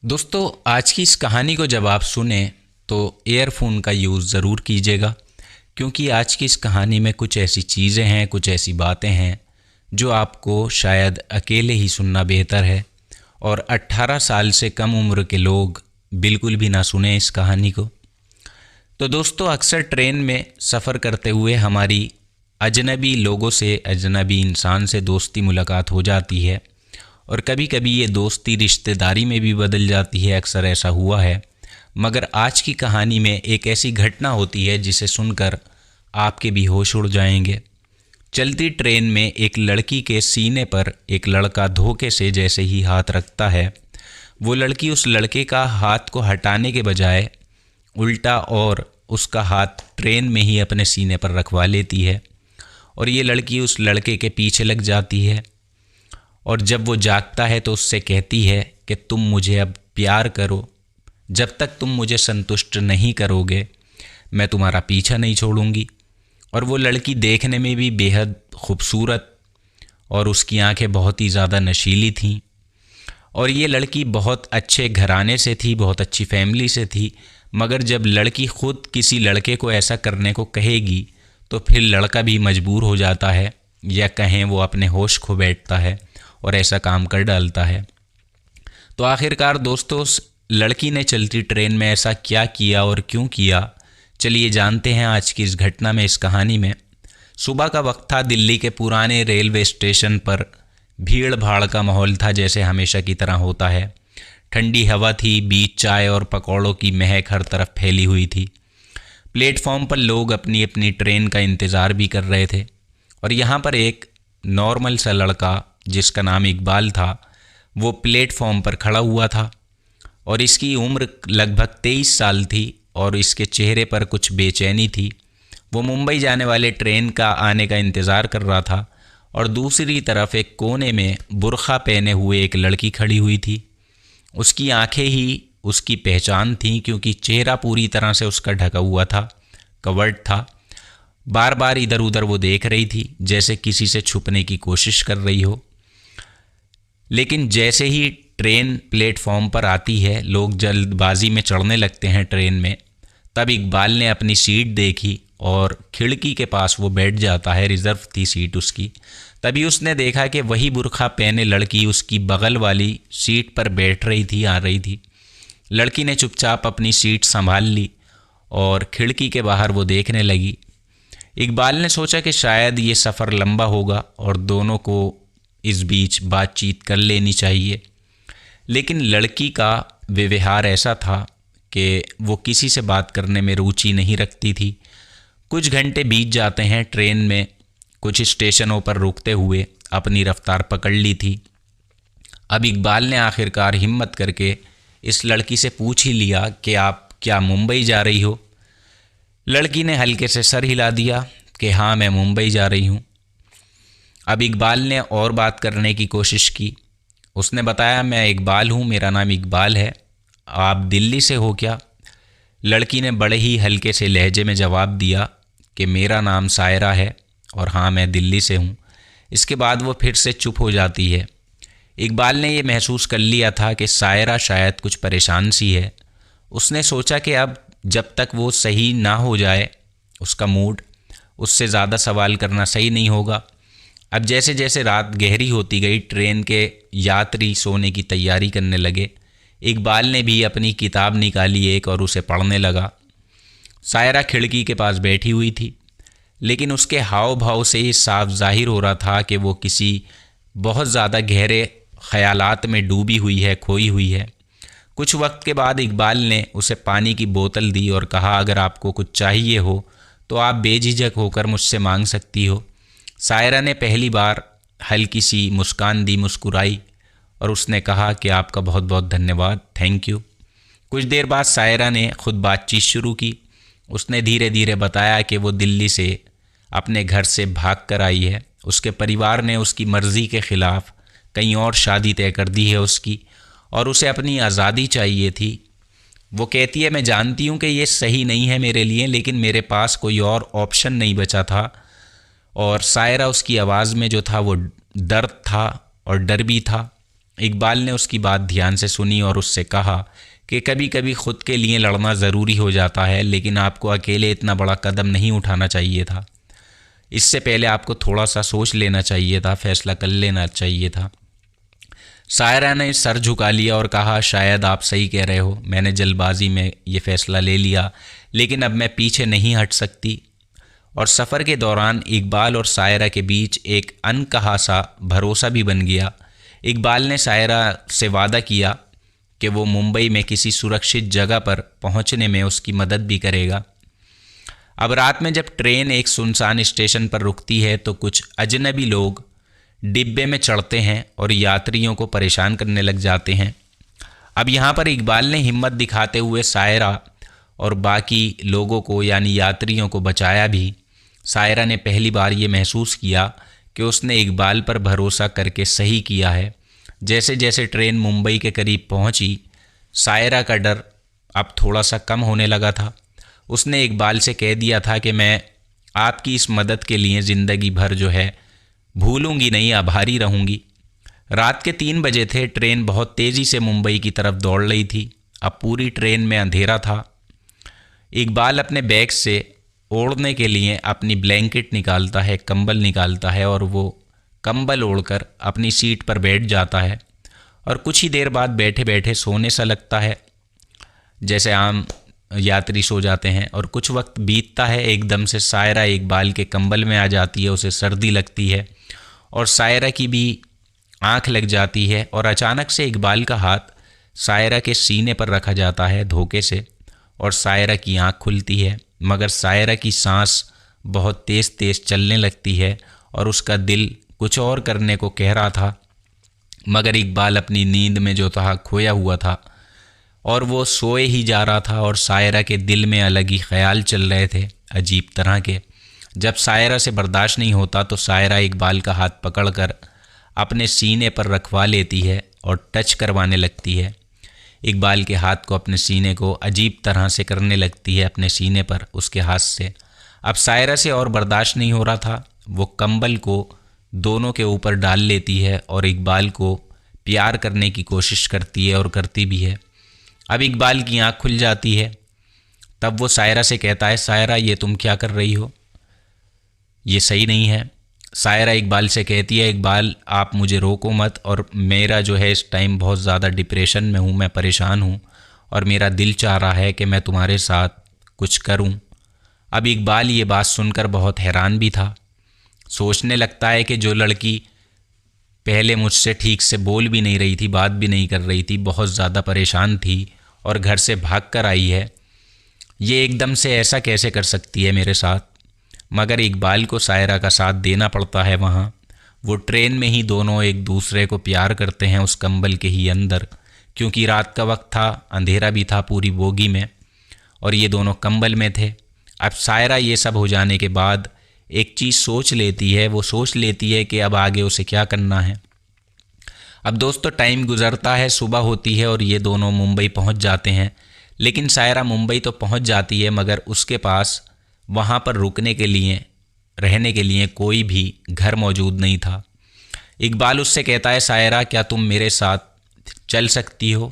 दोस्तों, आज की इस कहानी को जब आप सुने तो ईयरफोन का यूज़ ज़रूर कीजिएगा, क्योंकि आज की इस कहानी में कुछ ऐसी चीज़ें हैं, कुछ ऐसी बातें हैं जो आपको शायद अकेले ही सुनना बेहतर है। और 18 साल से कम उम्र के लोग बिल्कुल भी ना सुने इस कहानी को। तो दोस्तों, अक्सर ट्रेन में सफ़र करते हुए हमारी अजनबी लोगों से, अजनबी इंसान से दोस्ती मुलाकात हो जाती है, और कभी कभी ये दोस्ती रिश्तेदारी में भी बदल जाती है। अक्सर ऐसा हुआ है। मगर आज की कहानी में एक ऐसी घटना होती है जिसे सुनकर आपके भी होश उड़ जाएंगे। चलती ट्रेन में एक लड़की के सीने पर एक लड़का धोखे से जैसे ही हाथ रखता है, वो लड़की उस लड़के का हाथ को हटाने के बजाय उल्टा और उसका हाथ ट्रेन में ही अपने सीने पर रखवा लेती है। और ये लड़की उस लड़के के पीछे लग जाती है, और जब वो जागता है तो उससे कहती है कि तुम मुझे अब प्यार करो, जब तक तुम मुझे संतुष्ट नहीं करोगे मैं तुम्हारा पीछा नहीं छोड़ूंगी। और वो लड़की देखने में भी बेहद खूबसूरत, और उसकी आंखें बहुत ही ज़्यादा नशीली थीं। और ये लड़की बहुत अच्छे घराने से थी, बहुत अच्छी फैमिली से थी। मगर जब लड़की खुद किसी लड़के को ऐसा करने को कहेगी तो फिर लड़का भी मजबूर हो जाता है, या कहें वो अपने होश खो बैठता है और ऐसा काम कर डालता है। तो आखिरकार दोस्तों, उस लड़की ने चलती ट्रेन में ऐसा क्या किया और क्यों किया, चलिए जानते हैं आज की इस घटना में, इस कहानी में। सुबह का वक्त था। दिल्ली के पुराने रेलवे स्टेशन पर भीड़ भाड़ का माहौल था, जैसे हमेशा की तरह होता है। ठंडी हवा थी, बीच चाय और पकौड़ों की महक हर तरफ फैली हुई थी। प्लेटफॉर्म पर लोग अपनी अपनी ट्रेन का इंतज़ार भी कर रहे थे। और यहाँ पर एक नॉर्मल सा लड़का जिसका नाम इकबाल था, वो प्लेटफॉर्म पर खड़ा हुआ था, और इसकी उम्र लगभग 23 साल थी, और इसके चेहरे पर कुछ बेचैनी थी। वो मुंबई जाने वाले ट्रेन का आने का इंतज़ार कर रहा था। और दूसरी तरफ एक कोने में बुर्खा पहने हुए एक लड़की खड़ी हुई थी। उसकी आंखें ही उसकी पहचान थीं, क्योंकि चेहरा पूरी तरह से उसका ढका हुआ था, कवर्ड था। बार बार इधर उधर वो देख रही थी, जैसे किसी से छुपने की कोशिश कर रही हो। लेकिन जैसे ही ट्रेन प्लेटफॉर्म पर आती है, लोग जल्दबाजी में चढ़ने लगते हैं ट्रेन में। तब इकबाल ने अपनी सीट देखी और खिड़की के पास वो बैठ जाता है, रिज़र्व थी सीट उसकी। तभी उसने देखा कि वही बुर्खा पहने लड़की उसकी बगल वाली सीट पर बैठ रही थी, आ रही थी। लड़की ने चुपचाप अपनी सीट संभाल ली और खिड़की के बाहर वो देखने लगी। इकबाल ने सोचा कि शायद ये सफ़र लंबा होगा और दोनों को इस बीच बातचीत कर लेनी चाहिए। लेकिन लड़की का व्यवहार ऐसा था कि वो किसी से बात करने में रुचि नहीं रखती थी। कुछ घंटे बीत जाते हैं। ट्रेन में कुछ स्टेशनों पर रुकते हुए अपनी रफ्तार पकड़ ली थी। अब इकबाल ने आखिरकार हिम्मत करके इस लड़की से पूछ ही लिया कि आप क्या मुंबई जा रही हो। लड़की ने हल्के से सर हिला दिया कि हाँ, मैं मुंबई जा रही हूँ। अब इकबाल ने और बात करने की कोशिश की। उसने बताया, मैं इकबाल हूँ, मेरा नाम इकबाल है, आप दिल्ली से हो क्या? लड़की ने बड़े ही हल्के से लहजे में जवाब दिया कि मेरा नाम सायरा है और हाँ, मैं दिल्ली से हूँ। इसके बाद वो फिर से चुप हो जाती है। इकबाल ने ये महसूस कर लिया था कि सायरा शायद कुछ परेशान सी है। उसने सोचा कि अब जब तक वो सही ना हो जाए उसका मूड, उससे ज़्यादा सवाल करना सही नहीं होगा। अब जैसे जैसे रात गहरी होती गई, ट्रेन के यात्री सोने की तैयारी करने लगे। इकबाल ने भी अपनी किताब निकाली एक और उसे पढ़ने लगा। सायरा खिड़की के पास बैठी हुई थी, लेकिन उसके हाव भाव से ये साफ जाहिर हो रहा था कि वो किसी बहुत ज़्यादा गहरे ख्यालात में डूबी हुई है, खोई हुई है। कुछ वक्त के बाद इकबाल ने उसे पानी की बोतल दी और कहा, अगर आपको कुछ चाहिए हो तो आप बेझिझक होकर मुझसे मांग सकती हो। सायरा ने पहली बार हल्की सी मुस्कान दी, मुस्कुराई, और उसने कहा कि आपका बहुत बहुत धन्यवाद, थैंक यू। कुछ देर बाद सायरा ने खुद बातचीत शुरू की। उसने धीरे धीरे बताया कि वो दिल्ली से अपने घर से भाग कर आई है। उसके परिवार ने उसकी मर्ज़ी के ख़िलाफ़ कहीं और शादी तय कर दी है उसकी, और उसे अपनी आज़ादी चाहिए थी। वो कहती है, मैं जानती हूँ कि ये सही नहीं है मेरे लिए, लेकिन मेरे पास कोई और ऑप्शन नहीं बचा था। और सायरा, उसकी आवाज़ में जो था वो दर्द था और डर भी था। इकबाल ने उसकी बात ध्यान से सुनी और उससे कहा कि कभी कभी ख़ुद के लिए लड़ना ज़रूरी हो जाता है, लेकिन आपको अकेले इतना बड़ा कदम नहीं उठाना चाहिए था। इससे पहले आपको थोड़ा सा सोच लेना चाहिए था, फैसला कर लेना चाहिए था। सायरा ने सर झुका लिया और कहा, शायद आप सही कह रहे हो, मैंने जल्दबाजी में ये फ़ैसला ले लिया, लेकिन अब मैं पीछे नहीं हट सकती। और सफ़र के दौरान इकबाल और सायरा के बीच एक अनकहा सा भरोसा भी बन गया। इकबाल ने सायरा से वादा किया कि वो मुंबई में किसी सुरक्षित जगह पर पहुंचने में उसकी मदद भी करेगा। अब रात में जब ट्रेन एक सुनसान स्टेशन पर रुकती है तो कुछ अजनबी लोग डिब्बे में चढ़ते हैं और यात्रियों को परेशान करने लग जाते हैं। अब यहाँ पर इकबाल ने हिम्मत दिखाते हुए सायरा और बाकी लोगों को यानी यात्रियों को बचाया भी। सायरा ने पहली बार ये महसूस किया कि उसने इकबाल पर भरोसा करके सही किया है। जैसे जैसे ट्रेन मुंबई के करीब पहुंची, सायरा का डर अब थोड़ा सा कम होने लगा था। उसने इकबाल से कह दिया था कि मैं आपकी इस मदद के लिए ज़िंदगी भर जो है भूलूंगी नहीं, आभारी रहूंगी। रात के 3 बजे थे। ट्रेन बहुत तेज़ी से मुंबई की तरफ दौड़ रही थी। अब पूरी ट्रेन में अंधेरा था। इकबाल अपने बैग से ओढ़ने के लिए अपनी ब्लैंकेट निकालता है, कंबल निकालता है और वो कंबल ओढ़कर अपनी सीट पर बैठ जाता है और कुछ ही देर बाद बैठे बैठे सोने सा लगता है, जैसे आम यात्री सो जाते हैं। और कुछ वक्त बीतता है, एकदम से सायरा इकबाल के कंबल में आ जाती है। उसे सर्दी लगती है और सायरा की भी आंख लग जाती है और अचानक से इकबाल का हाथ सायरा के सीने पर रखा जाता है धोखे से और सायरा की आंख खुलती है, मगर सायरा की सांस बहुत तेज़ तेज़ चलने लगती है और उसका दिल कुछ और करने को कह रहा था। मगर इकबाल अपनी नींद में जो था खोया हुआ था और वो सोए ही जा रहा था और सायरा के दिल में अलग ही ख्याल चल रहे थे, अजीब तरह के। जब सायरा से बर्दाश्त नहीं होता तो सायरा इकबाल का हाथ पकड़कर अपने सीने पर रखवा लेती है और टच करवाने लगती है। इकबाल के हाथ को अपने सीने को अजीब तरह से करने लगती है, अपने सीने पर उसके हाथ से। अब सायरा से और बर्दाश्त नहीं हो रहा था। वो कंबल को दोनों के ऊपर डाल लेती है और इकबाल को प्यार करने की कोशिश करती है और करती भी है। अब इकबाल की आँख खुल जाती है। तब वो सायरा से कहता है, सायरा ये तुम क्या कर रही हो, ये सही नहीं है। सायरा इकबाल से कहती है, इकबाल आप मुझे रोको मत, और मेरा जो है इस टाइम बहुत ज़्यादा डिप्रेशन में हूँ, मैं परेशान हूँ और मेरा दिल चाह रहा है कि मैं तुम्हारे साथ कुछ करूँ। अब इकबाल ये बात सुनकर बहुत हैरान भी था। सोचने लगता है कि जो लड़की पहले मुझसे ठीक से बोल भी नहीं रही थी, बात भी नहीं कर रही थी, बहुत ज़्यादा परेशान थी और घर से भाग कर आई है, ये एकदम से ऐसा कैसे कर सकती है मेरे साथ। मगर इकबाल को सायरा का साथ देना पड़ता है वहाँ। वो ट्रेन में ही दोनों एक दूसरे को प्यार करते हैं उस कंबल के ही अंदर, क्योंकि रात का वक्त था, अंधेरा भी था पूरी बोगी में और ये दोनों कंबल में थे। अब सायरा ये सब हो जाने के बाद एक चीज़ सोच लेती है। वो सोच लेती है कि अब आगे उसे क्या करना है। अब दोस्तों टाइम गुजरता है, सुबह होती है और ये दोनों मुंबई पहुंच जाते हैं। लेकिन सायरा मुंबई तो पहुंच जाती है मगर उसके पास वहां पर रुकने के लिए, रहने के लिए कोई भी घर मौजूद नहीं था। इकबाल उससे कहता है, सायरा क्या तुम मेरे साथ चल सकती हो।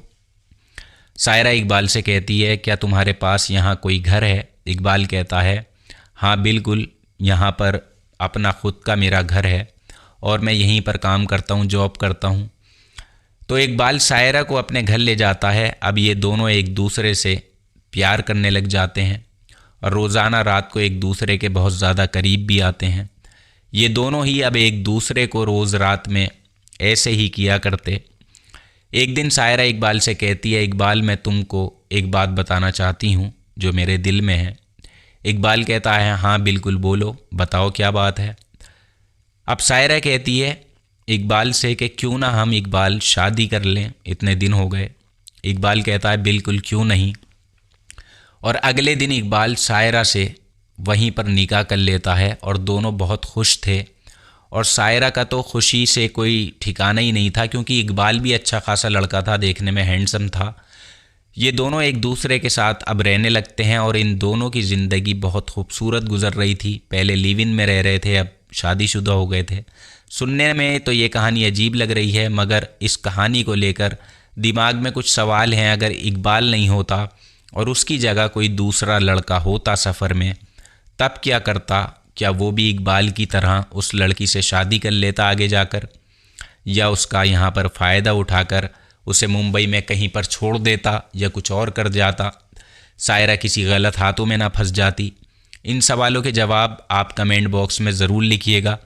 सायरा इकबाल से कहती है, क्या तुम्हारे पास यहाँ कोई घर है। इकबाल कहता है, हाँ बिल्कुल, यहाँ पर अपना खुद का मेरा घर है और मैं यहीं पर काम करता हूँ, जॉब करता हूँ। तो इकबाल सायरा को अपने घर ले जाता है। अब ये दोनों एक दूसरे से प्यार करने लग जाते हैं और रोज़ाना रात को एक दूसरे के बहुत ज़्यादा करीब भी आते हैं। ये दोनों ही अब एक दूसरे को रोज़ रात में ऐसे ही किया करते। एक दिन सायरा इकबाल से कहती है, इकबाल मैं तुमको एक बात बताना चाहती हूँ जो मेरे दिल में है। इकबाल कहता है, हाँ बिल्कुल बोलो, बताओ क्या बात है। अब सायरा कहती है इकबाल से कि क्यों ना हम इकबाल शादी कर लें, इतने दिन हो गए। इकबाल कहता है, बिल्कुल क्यों नहीं। और अगले दिन इकबाल सायरा से वहीं पर निकाह कर लेता है और दोनों बहुत खुश थे। और सायरा का तो खुशी से कोई ठिकाना ही नहीं था, क्योंकि इकबाल भी अच्छा खासा लड़का था, देखने में हैंडसम था। ये दोनों एक दूसरे के साथ अब रहने लगते हैं और इन दोनों की ज़िंदगी बहुत खूबसूरत गुजर रही थी। पहले लिव इन में रह रहे थे, अब शादीशुदा हो गए थे। सुनने में तो ये कहानी अजीब लग रही है, मगर इस कहानी को लेकर दिमाग में कुछ सवाल हैं। अगर इकबाल नहीं होता और उसकी जगह कोई दूसरा लड़का होता सफ़र में, तब क्या करता? क्या वो भी इकबाल की तरह उस लड़की से शादी कर लेता आगे जाकर, या उसका यहाँ पर फ़ायदा उठाकर उसे मुंबई में कहीं पर छोड़ देता, या कुछ और कर जाता? सायरा किसी गलत हाथों में ना फंस जाती? इन सवालों के जवाब आप कमेंट बॉक्स में ज़रूर लिखिएगा,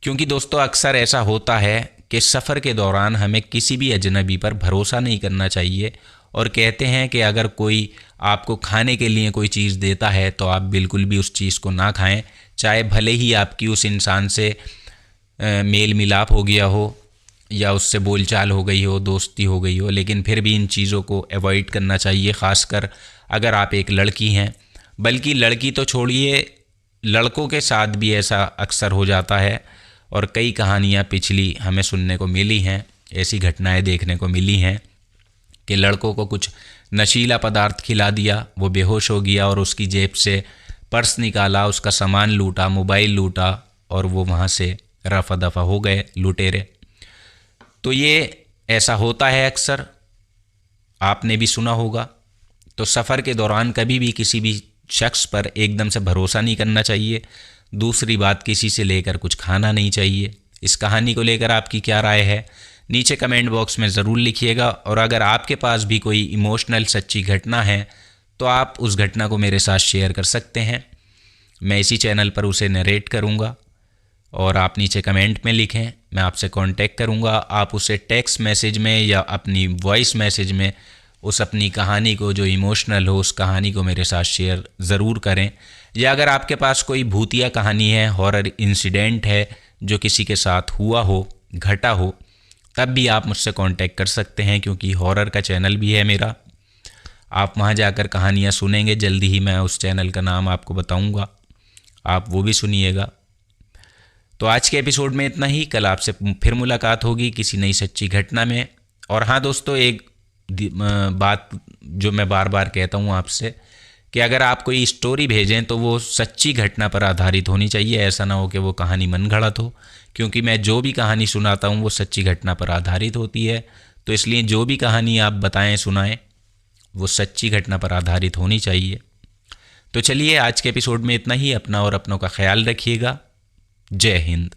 क्योंकि दोस्तों अक्सर ऐसा होता है कि सफ़र के दौरान हमें किसी भी अजनबी पर भरोसा नहीं करना चाहिए। और कहते हैं कि अगर कोई आपको खाने के लिए कोई चीज़ देता है तो आप बिल्कुल भी उस चीज़ को ना खाएं, चाहे भले ही आपकी उस इंसान से मेल मिलाप हो गया हो या उससे बोलचाल हो गई हो, दोस्ती हो गई हो, लेकिन फिर भी इन चीज़ों को अवॉइड करना चाहिए, ख़ासकर अगर आप एक लड़की हैं। बल्कि लड़की तो छोड़िए, लड़कों के साथ भी ऐसा अक्सर हो जाता है, और कई कहानियाँ पिछली हमें सुनने को मिली हैं, ऐसी घटनाएं देखने को मिली हैं कि लड़कों को कुछ नशीला पदार्थ खिला दिया, वो बेहोश हो गया और उसकी जेब से पर्स निकाला, उसका सामान लूटा, मोबाइल लूटा, और वो वहाँ से रफ़ा दफ़ा हो गए लुटेरे। तो ये ऐसा होता है अक्सर, आपने भी सुना होगा। तो सफ़र के दौरान कभी भी किसी भी शख्स पर एकदम से भरोसा नहीं करना चाहिए। दूसरी बात, किसी से लेकर कुछ खाना नहीं चाहिए। इस कहानी को लेकर आपकी क्या राय है, नीचे कमेंट बॉक्स में ज़रूर लिखिएगा। और अगर आपके पास भी कोई इमोशनल सच्ची घटना है तो आप उस घटना को मेरे साथ शेयर कर सकते हैं, मैं इसी चैनल पर उसे नरेट करूँगा। और आप नीचे कमेंट में लिखें, मैं आपसे कांटेक्ट करूँगा। आप उसे टेक्स्ट मैसेज में या अपनी वॉइस मैसेज में उस अपनी कहानी को, जो इमोशनल हो, उस कहानी को मेरे साथ शेयर ज़रूर करें। या अगर आपके पास कोई भूतिया कहानी है, हॉरर इंसिडेंट है जो किसी के साथ हुआ हो, घटा हो, तब भी आप मुझसे कांटेक्ट कर सकते हैं, क्योंकि हॉरर का चैनल भी है मेरा। आप वहां जाकर कहानियां सुनेंगे, जल्दी ही मैं उस चैनल का नाम आपको बताऊंगा, आप वो भी सुनिएगा। तो आज के एपिसोड में इतना ही, कल आपसे फिर मुलाकात होगी किसी नई सच्ची घटना में। और हाँ दोस्तों, एक बात जो मैं बार बार कहता हूँ आपसे, कि अगर आप कोई स्टोरी भेजें तो वो सच्ची घटना पर आधारित होनी चाहिए। ऐसा ना हो कि वो कहानी मनगढ़ंत हो, क्योंकि मैं जो भी कहानी सुनाता हूँ वो सच्ची घटना पर आधारित होती है। तो इसलिए जो भी कहानी आप बताएं, सुनाएं, वो सच्ची घटना पर आधारित होनी चाहिए। तो चलिए, आज के एपिसोड में इतना ही। अपना और अपनों का ख्याल रखिएगा। जय हिंद।